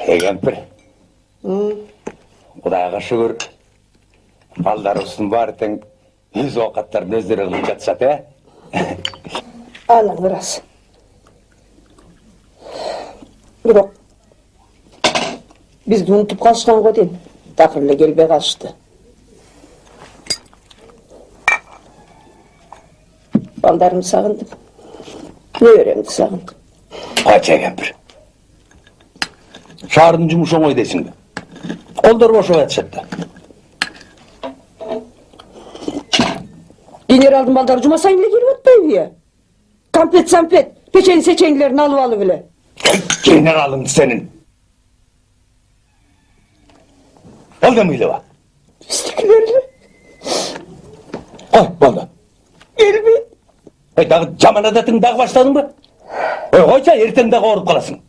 Кемпір. Құдайға шүгір. Балдарыбыздың бары тең өз уақыттарын өздері қылып жатышат, Аның рас. Бирок бизди унутуп калышкан го дейм. Такыр эле келбей калышты. Балдарымды сагындым. Неберемди сагындым. Қача кемпір. Шаардын жумушу оңой дейсиң бе? Колдор бошоп жатышат да. Генералдын балдары жума сайын эле келип атпайбы я? Кампет-сампет, печень-сечеңдерин алып алып эле. Генералың сенин. Алда мыйлыба? Биздикилер эле. Ой, болду. Келбейт. Дагы жаман адатың дагы баштадың ба? Койча, эртең дагы ооруп каласың.